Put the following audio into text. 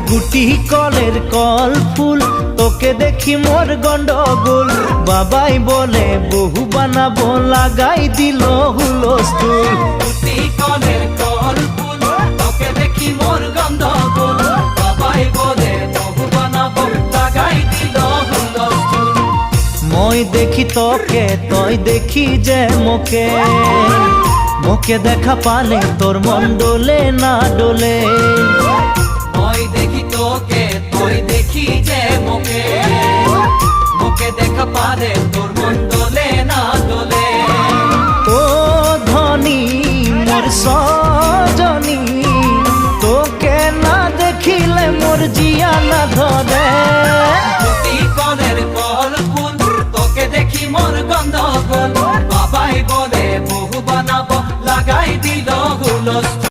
গুটি কলের কল ফুল তোকে দেখি মোর গন্ডগোল বাবাই বলে বহু বানাবো লাগাই দিল হুলস্থুল গুটি কলের কল ফুল তোকে দেখি মোর গন্ডগোল বাবাই বলে বহু বানাবো লাগাই দিল হুলস্থুল মই দেখি তোকে তই দেখি যে মোকে মোকে দেখা পালে তোর মন ডোলে না ডোলে মই দেখি তোকে তুই দেখি যে মোকে মোকে দেখা পারে তোর মন দোলে না দোলে ও ধনী মোর সজনী তোকে না দেখিলে মোর জিয়া না ধরে গুটি কলের কল ফুল তোকে দেখি মোর গন্ডগোল বাবাই বলে বহু বানাবো লাগাই দিল হুলস্থুল